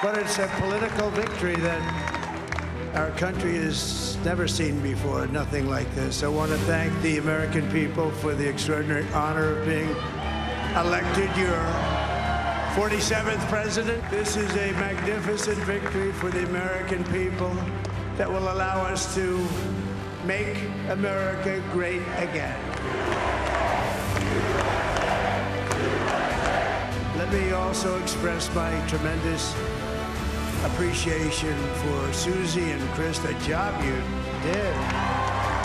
But it's a political victory that our country has never seen before, nothing like this. I want to thank the American people for the extraordinary honor of being elected your 47th president. This is a magnificent victory for the American people that will allow us to make America great again. Let me also express my tremendous appreciation for Susie and Chris, the job you did.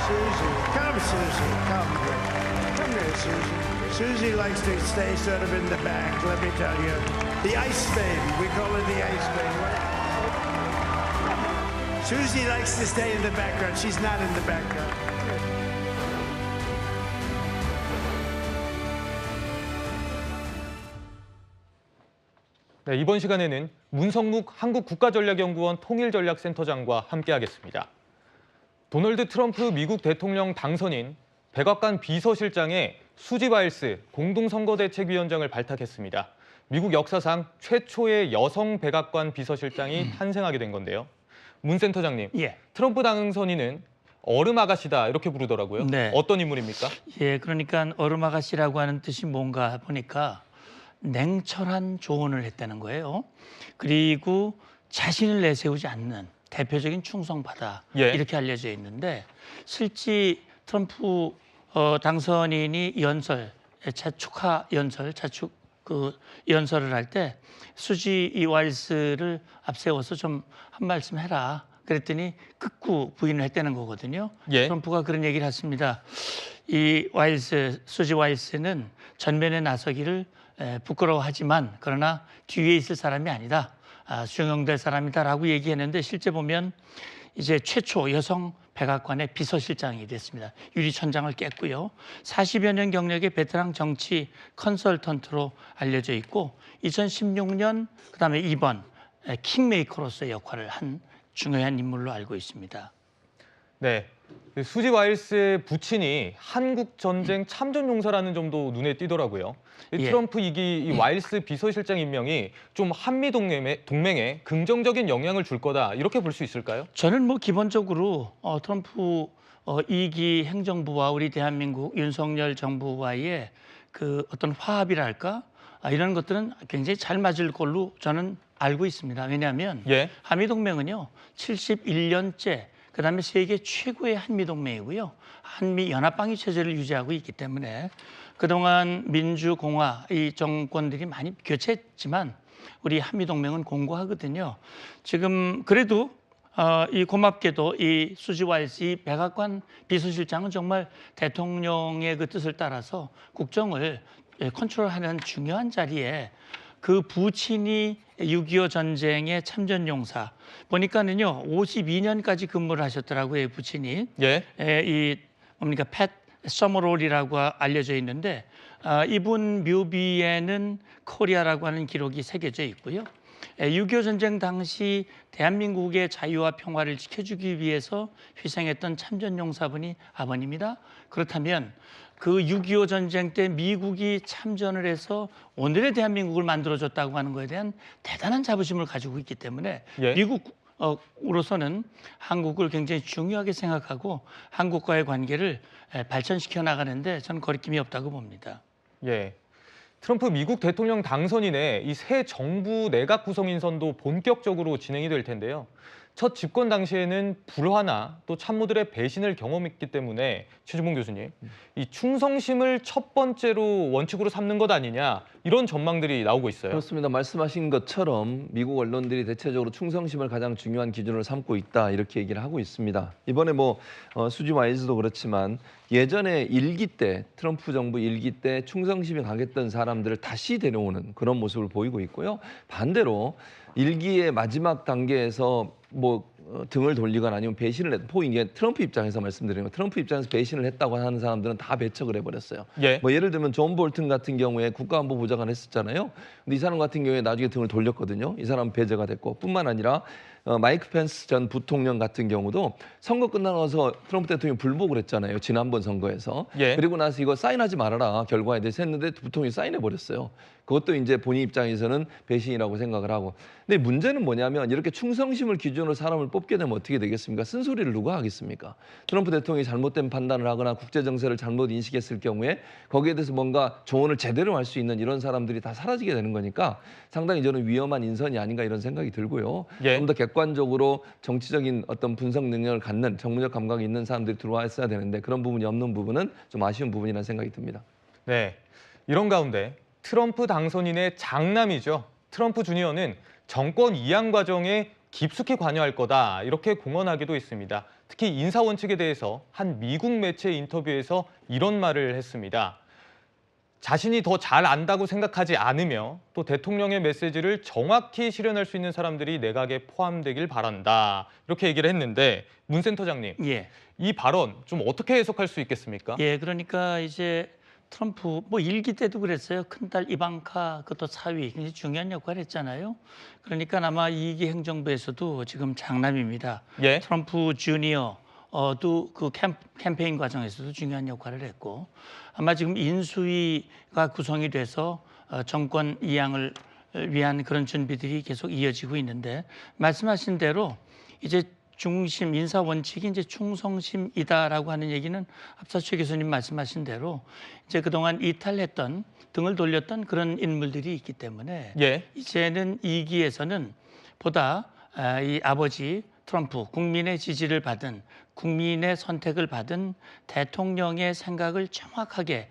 Susie, come here. Come here, Susie. Susie likes to stay sort of in the back, let me tell you. The ice baby, we call her the ice baby. Susie likes to stay in the background. She's not in the background. 네, 이번 시간에는 문성묵 한국국가전략연구원 통일전략센터장과 함께하겠습니다. 도널드 트럼프 미국 대통령 당선인 백악관 비서실장의 수지 와일스 공동선거대책위원장을 발탁했습니다. 미국 역사상 최초의 여성 백악관 비서실장이 탄생하게 된 건데요. 문 센터장님, 트럼프 당선인은 얼음 아가씨다 이렇게 부르더라고요. 네. 어떤 인물입니까? 예, 그러니까 얼음 아가씨라고 하는 뜻이 뭔가 보니까 냉철한 조언을 했다는 거예요. 그리고 자신을 내세우지 않는 대표적인 충성파다 이렇게 알려져 있는데 실제 트럼프 당선인이 축하 연설, 연설을 할 때 수지 와일스를 앞세워서 좀 한 말씀 해라. 그랬더니 극구 부인을 했다는 거거든요. 트럼프가 그런 얘기를 했습니다. 이 수지 와일스는 전면에 나서기를 부끄러워하지만 그러나 뒤에 있을 사람이 아니다. 수용될 사람이다라고 얘기했는데 실제 보면 이제 최초 여성 백악관의 비서실장이 됐습니다. 유리천장을 깼고요. 40여 년 경력의 베테랑 정치 컨설턴트로 알려져 있고 2016년 그다음에 이번 킹메이커로서의 역할을 한 중요한 인물로 알고 있습니다. 네, 수지 와일스의 부친이 한국전쟁 참전용사라는 점도 눈에 띄더라고요. 트럼프 이 와일스 비서실장 임명이 좀 한미 동맹에 긍정적인 영향을 줄 거다 이렇게 볼 수 있을까요? 저는 기본적으로 트럼프 2기 행정부와 우리 대한민국 윤석열 정부와의 그 어떤 화합이랄까 이런 것들은 굉장히 잘 맞을 걸로 저는 알고 있습니다. 왜냐하면 한미 동맹은요 71년째 그다음에 세계 최고의 한미 동맹이고요. 한미 연합방위 체제를 유지하고 있기 때문에 그동안 민주공화 이 정권들이 많이 교체했지만 우리 한미 동맹은 공고하거든요. 지금 그래도 고맙게도 이 수지 와일스 이 백악관 비서실장은 정말 대통령의 그 뜻을 따라서 국정을 컨트롤하는 중요한 자리에 그 부친이 6.25 전쟁의 참전용사 보니까는요 52년까지 근무를 하셨더라고요 부친이. 이 뭡니까 팻 서머롤이라고 알려져 있는데 이분 묘비에는 코리아라고 하는 기록이 새겨져 있고요. 6.25 전쟁 당시 대한민국의 자유와 평화를 지켜주기 위해서 희생했던 참전용사분이 아버님이다. 그렇다면 그 6.25 전쟁 때 미국이 참전을 해서 오늘의 대한민국을 만들어줬다고 하는 것에 대한 대단한 자부심을 가지고 있기 때문에 미국으로서는 한국을 굉장히 중요하게 생각하고 한국과의 관계를 발전시켜 나가는데 저는 거리낌이 없다고 봅니다. 트럼프 미국 대통령 당선인의 이 새 정부 내각 구성 인선도 본격적으로 진행이 될 텐데요. 첫 집권 당시에는 불화나 또 참모들의 배신을 경험했기 때문에 최주봉 교수님, 이 충성심을 첫 번째로 원칙으로 삼는 것 아니냐 이런 전망들이 나오고 있어요. 그렇습니다. 말씀하신 것처럼 미국 언론들이 대체적으로 충성심을 가장 중요한 기준으로 삼고 있다 이렇게 얘기를 하고 있습니다. 이번에 수지 와일스도 그렇지만 예전에 트럼프 정부 1기 때 충성심이 강했던 사람들을 다시 데려오는 그런 모습을 보이고 있고요. 반대로 1기의 마지막 단계에서 등을 돌리거나 아니면 배신을 이게 트럼프 입장에서 말씀드리는 거 트럼프 입장에서 배신을 했다고 하는 사람들은 다 배척을 해버렸어요. 예를 들면 존 볼튼 같은 경우에 국가안보보좌관 했었잖아요. 근데 이 사람 같은 경우에 나중에 등을 돌렸거든요. 이 사람은 배제가 됐고 뿐만 아니라 마이크 펜스 전 부통령 같은 경우도 선거 끝나고 나서 트럼프 대통령이 불복을 했잖아요. 지난번 선거에서. 예. 그리고 나서 이거 사인하지 말아라. 결과에 대해서 했는데 부통령이 사인해버렸어요. 그것도 이제 본인 입장에서는 배신이라고 생각을 하고. 근데 문제는 뭐냐면 이렇게 충성심을 기준으로 사람을 뽑게 되면 어떻게 되겠습니까? 쓴소리를 누가 하겠습니까? 트럼프 대통령이 잘못된 판단을 하거나 국제 정세를 잘못 인식했을 경우에 거기에 대해서 뭔가 조언을 제대로 할 수 있는 이런 사람들이 다 사라지게 되는 거니까 상당히 저는 위험한 인선이 아닌가 이런 생각이 들고요. 예. 좀 더 객관적으로 정치적인 어떤 분석 능력을 갖는 정무적 감각이 있는 사람들이 들어왔어야 되는데 그런 부분이 없는 부분은 좀 아쉬운 부분이라는 생각이 듭니다. 네, 이런 가운데 트럼프 당선인의 장남이죠. 트럼프 주니어는 정권 이양 과정에 깊숙이 관여할 거다 이렇게 공언하기도 했습니다. 특히 인사 원칙에 대해서 한 미국 매체 인터뷰에서 이런 말을 했습니다. 자신이 더 잘 안다고 생각하지 않으며 또 대통령의 메시지를 정확히 실현할 수 있는 사람들이 내각에 포함되길 바란다. 이렇게 얘기를 했는데 문 센터장님, 예. 이 발언 좀 어떻게 해석할 수 있겠습니까? 예, 그러니까 이제 트럼프 뭐 일기 때도 그랬어요. 큰딸 이방카 그것도 사위 굉장히 중요한 역할을 했잖아요. 그러니까 아마 2기 행정부에서도 지금 장남입니다. 예. 트럼프 주니어도 그 캠페인 과정에서도 중요한 역할을 했고 아마 지금 인수위가 구성이 돼서 정권 이양을 위한 그런 준비들이 계속 이어지고 있는데 말씀하신 대로 이제 중심 인사 원칙이 이제 충성심이다라고 하는 얘기는 앞서 최 교수님 말씀하신 대로 이제 그동안 이탈했던 등을 돌렸던 그런 인물들이 있기 때문에 예. 이제는 2기에서는 보다 이 아버지 트럼프 국민의 지지를 받은 국민의 선택을 받은 대통령의 생각을 정확하게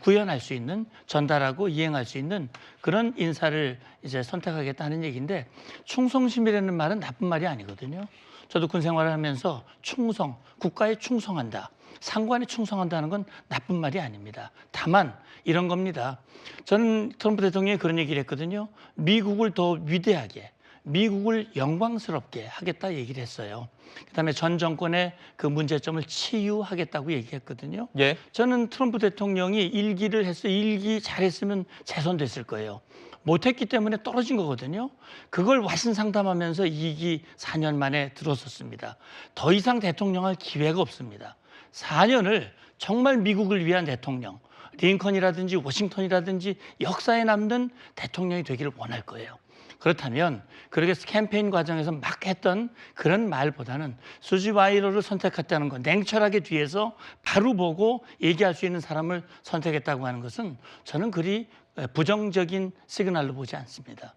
구현할 수 있는 전달하고 이행할 수 있는 그런 인사를 이제 선택하겠다는 얘기인데 충성심이라는 말은 나쁜 말이 아니거든요. 저도 군 생활을 하면서 충성, 국가에 충성한다. 상관에 충성한다는 건 나쁜 말이 아닙니다. 다만 이런 겁니다. 저는 트럼프 대통령이 그런 얘기를 했거든요. 미국을 더 위대하게 미국을 영광스럽게 하겠다 얘기를 했어요. 그다음에 전 정권의 그 문제점을 치유하겠다고 얘기했거든요. 예. 저는 트럼프 대통령이 1기를 해서 1기 잘했으면 재선됐을 거예요. 못했기 때문에 떨어진 거거든요. 그걸 와신상담하면서 2기 4년 만에 들어섰습니다. 더 이상 대통령할 기회가 없습니다. 4년을 정말 미국을 위한 대통령, 링컨이라든지 워싱턴이라든지 역사에 남는 대통령이 되기를 원할 거예요. 그렇다면 그렇게 캠페인 과정에서 막 했던 그런 말보다는 수지 와이러를 선택했다는 것, 냉철하게 뒤에서 바로 보고 얘기할 수 있는 사람을 선택했다고 하는 것은 저는 그리 부정적인 시그널로 보지 않습니다.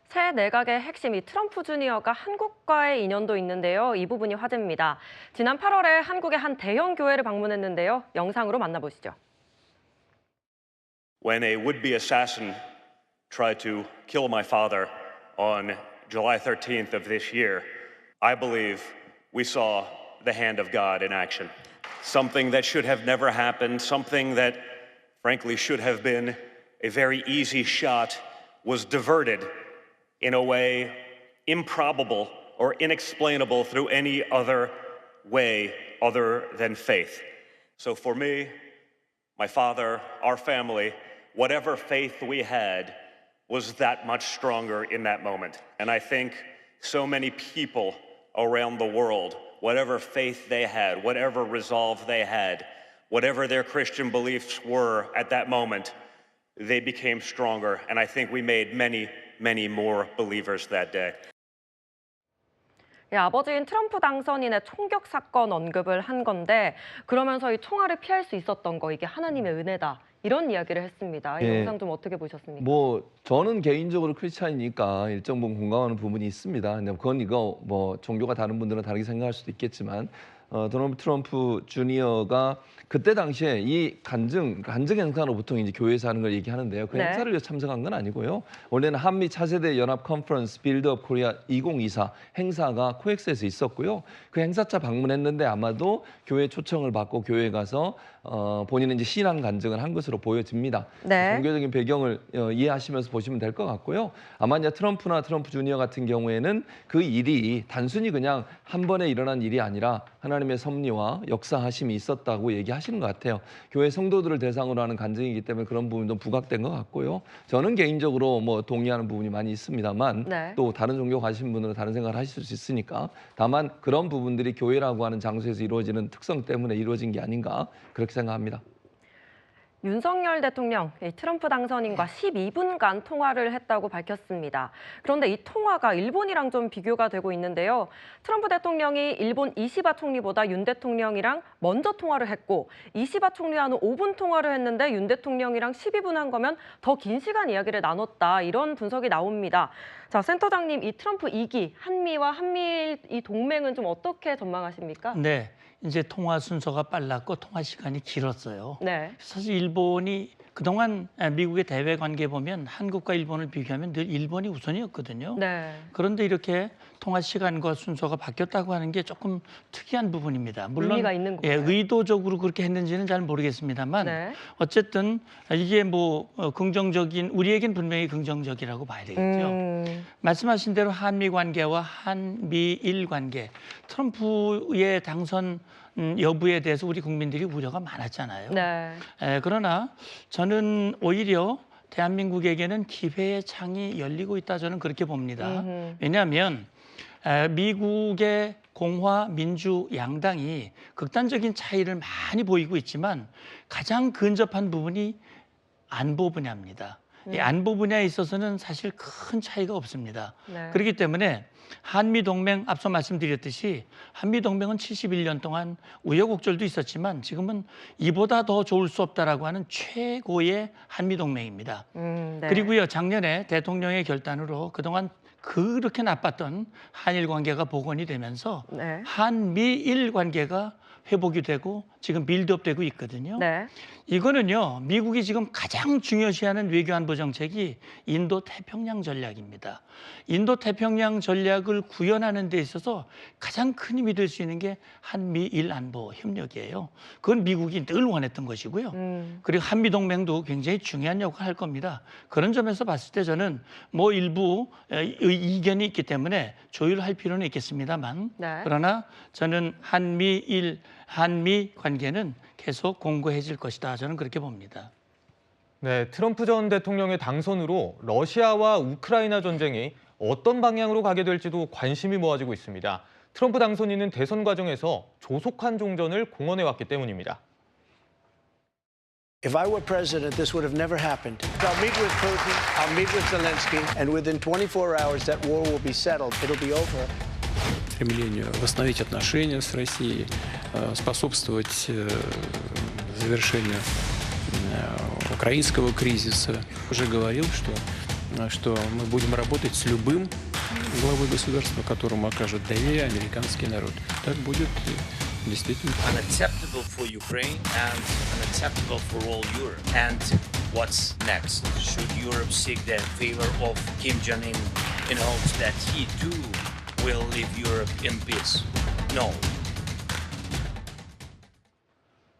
새 내각의 핵심이 트럼프 주니어가 한국과의 인연도 있는데요. 이 부분이 화제입니다. 지난 8월에 한국의 한 대형 교회를 방문했는데요. 영상으로 만나보시죠. When a would-be assassin tried to kill my father on July 13th of this year, I believe we saw the hand of God in action. Something that should have never happened, something that frankly should have been a very easy shot was diverted in a way improbable or inexplainable through any other way other than faith. So for me, my father, our family, whatever faith we had was that much stronger in that moment. And I think so many people around the world, whatever faith they had, whatever resolve they had, whatever their Christian beliefs were at that moment, they became stronger. And I think we made many, many more believers that day. 예, 아버지인 트럼프 당선인의 총격 사건 언급을 한 건데 그러면서 이 총알을 피할 수 있었던 거 이게 하나님의 은혜다. 이런 이야기를 했습니다. 이 예. 영상 좀 어떻게 보셨습니까? 뭐 저는 개인적으로 크리스찬이니까 일정 부분 공감하는 부분이 있습니다. 근데 그건 이거 뭐 종교가 다른 분들은 다르게 생각할 수도 있겠지만 도널드 트럼프 주니어가 그때 당시에 이 간증 행사로 보통 이제 교회에서 하는 걸 얘기하는데요. 그 네. 행사를 위해서 참석한 건 아니고요. 원래는 한미 차세대 연합 컨퍼런스 빌드업 코리아 2024 행사가 코엑스에서 있었고요. 그 행사차 방문했는데 아마도 교회 초청을 받고 교회에 가서 본인은 이제 신앙 간증을 한 것으로 보여집니다. 네. 종교적인 배경을 이해하시면서 보시면 될 것 같고요. 아마 이제 트럼프 주니어 같은 경우에는 그 일이 단순히 그냥 한 번에 일어난 일이 아니라 하나님 하나님의 섭리와 역사하심이 있었다고 얘기하시는 것 같아요. 교회 성도들을 대상으로 하는 간증이기 때문에 그런 부분도 부각된 것 같고요. 저는 개인적으로 뭐 동의하는 부분이 많이 있습니다만 네. 또 다른 종교 가신 분들은 다른 생각을 하실 수 있으니까 다만 그런 부분들이 교회라고 하는 장소에서 이루어지는 특성 때문에 이루어진 게 아닌가 그렇게 생각합니다. 윤석열 대통령, 트럼프 당선인과 12분간 통화를 했다고 밝혔습니다. 그런데 이 통화가 일본이랑 좀 비교가 되고 있는데요. 트럼프 대통령이 일본 이시바 총리보다 윤 대통령이랑 먼저 통화를 했고 이시바 총리와는 5분 통화를 했는데 윤 대통령이랑 12분 한 거면 더 긴 시간 이야기를 나눴다. 이런 분석이 나옵니다. 자, 센터장님, 이 트럼프 2기, 한미와 한미일 이 동맹은 좀 어떻게 전망하십니까? 네, 이제 통화 순서가 빨랐고 통화 시간이 길었어요. 네. 사실 일본이 그동안 미국의 대외 관계 보면 한국과 일본을 비교하면 늘 일본이 우선이었거든요. 네. 그런데 이렇게 통화 시간과 순서가 바뀌었다고 하는 게 조금 특이한 부분입니다. 물론 의미가 있는 건가요? 의도적으로 그렇게 했는지는 잘 모르겠습니다만 네. 어쨌든 이게 뭐 긍정적인, 우리에겐 분명히 긍정적이라고 봐야 되겠죠. 말씀하신 대로 한미 관계와 한미일 관계, 트럼프의 당선 여부에 대해서 우리 국민들이 우려가 많았잖아요. 네. 그러나 저는 오히려 대한민국에게는 기회의 창이 열리고 있다, 저는 그렇게 봅니다. 왜냐하면 미국의 공화, 민주 양당이 극단적인 차이를 많이 보이고 있지만 가장 근접한 부분이 안보 분야입니다. 이 안보 분야에 있어서는 사실 큰 차이가 없습니다. 네. 그렇기 때문에 한미동맹, 앞서 말씀드렸듯이 한미동맹은 71년 동안 우여곡절도 있었지만 지금은 이보다 더 좋을 수 없다라고 하는 최고의 한미동맹입니다. 네. 그리고요, 작년에 대통령의 결단으로 그동안 그렇게 나빴던 한일 관계가 복원이 되면서 네. 한미일 관계가 회복이 되고 지금 빌드업되고 있거든요. 네. 이거는요, 미국이 지금 가장 중요시하는 외교안보 정책이 인도 태평양 전략입니다. 인도 태평양 전략을 구현하는 데 있어서 가장 큰 힘이 될 수 있는 게 한미일 안보 협력이에요. 그건 미국이 늘 원했던 것이고요. 그리고 한미 동맹도 굉장히 중요한 역할을 할 겁니다. 그런 점에서 봤을 때 저는 뭐 일부 이견이 있기 때문에 조율할 필요는 있겠습니다만, 네. 그러나 저는 한미 관계는 계속 공고해질 것이다, 저는 그렇게 봅니다. 네, 트럼프 전 대통령의 당선으로 러시아와 우크라이나 전쟁이 어떤 방향으로 가게 될지도 관심이 모아지고 있습니다. 트럼프 당선인은 대선 과정에서 조속한 종전을 공언해왔기 때문입니다. If I were president, this would have never happened. I'll meet with Putin, I'll meet with Zelensky, and within 24 hours that war will be settled. It'll be over. Стремлению восстановить отношения с Россией, способствовать завершению украинского кризиса. Уже говорил, что мы будем работать с любым главой государства, которому окажет доверие американский народ. Так будет действительно. Unacceptable for Ukraine and unacceptable for all Europe. And what's next? Should Europe seek the favor of Kim Jong-un in hopes that he too will leave Europe in peace? No.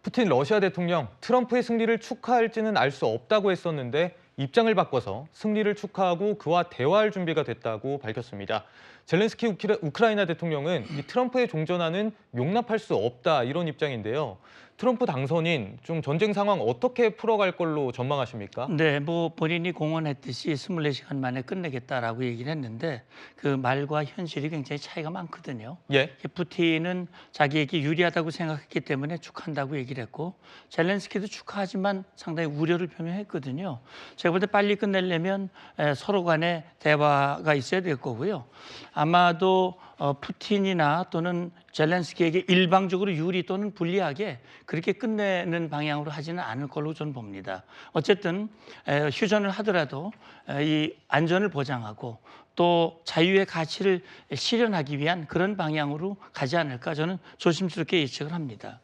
푸틴 러시아 대통령, 트럼프의 승리를 축하할지는 알 수 없다고 했었는데 입장을 바꿔서 승리를 축하하고 그와 대화할 준비가 됐다고 밝혔습니다. 젤렌스키 우크라이나 대통령은 이 트럼프의 종전화는 용납할 수 없다, 이런 입장인데요. 트럼프 당선인 좀 전쟁 상황 어떻게 풀어갈 걸로 전망하십니까? 네, 뭐 본인이 공언했듯이 24시간 만에 끝내겠다라고 얘기를 했는데 그 말과 현실이 굉장히 차이가 많거든요. 예. 푸틴은 자기에게 유리하다고 생각했기 때문에 축하한다고 얘기를 했고 젤렌스키도 축하하지만 상당히 우려를 표명했거든요. 제가 볼 때 빨리 끝내려면 서로 간에 대화가 있어야 될 거고요. 아마도 푸틴이나 또는 젤렌스키에게 일방적으로 유리 또는 불리하게 그렇게 끝내는 방향으로 하지는 않을 걸로 저는 봅니다. 어쨌든 휴전을 하더라도 이 안전을 보장하고 또 자유의 가치를 실현하기 위한 그런 방향으로 가지 않을까, 저는 조심스럽게 예측을 합니다.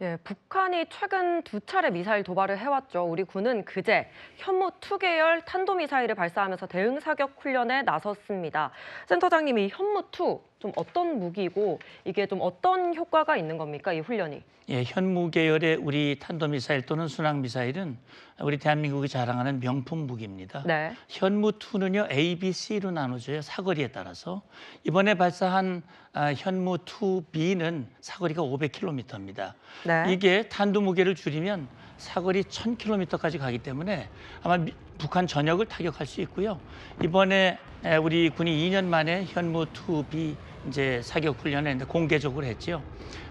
예, 북한이 최근 2차례 미사일 도발을 해왔죠. 우리 군은 그제 현무2 계열 탄도미사일을 발사하면서 대응 사격 훈련에 나섰습니다. 센터장님이 현무2 좀 어떤 무기고 이게 좀 어떤 효과가 있는 겁니까, 이 훈련이? 예, 현무 계열의 우리 탄도미사일 또는 순항미사일은 우리 대한민국이 자랑하는 명품 무기입니다. 네. 현무2는요, A, B, C로 나눠져요. 사거리에 따라서. 이번에 발사한 현무2B는 사거리가 500km입니다. 네. 이게 탄도 무게를 줄이면 사거리 1000km까지 가기 때문에 아마 북한 전역을 타격할 수 있고요. 이번에 우리 군이 2년 만에 현무2B 이제 사격 훈련을 했는데 공개적으로 했지요.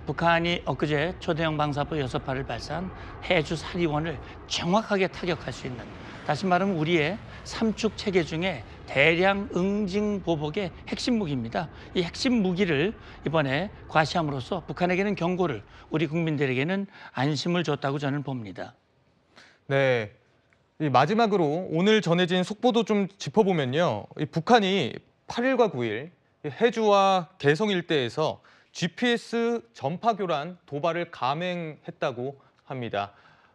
북한이 엊그제 초대형 방사포 6발을 발사한 해주 사리원을 정확하게 타격할 수 있는, 다시 말하면 우리의 삼축 체계 중에 대량 응징 보복의 핵심 무기입니다. 이 핵심 무기를 이번에 과시함으로써 북한에게는 경고를, 우리 국민들에게는 안심을 줬다고 저는 봅니다. 네. 이 마지막으로 오늘 전해진 속보도 좀 짚어보면요. 이 북한이 8일과 9일 해주와 개성 일대에서 GPS 전파 교란 도발을 감행했다고 합니다.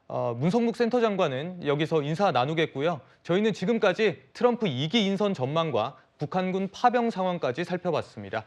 문성묵 센터 장관은 여기서 인사 나누겠고요. 저희는 지금까지 트럼프 2기 인선 전망과 북한군 파병 상황까지 살펴봤습니다.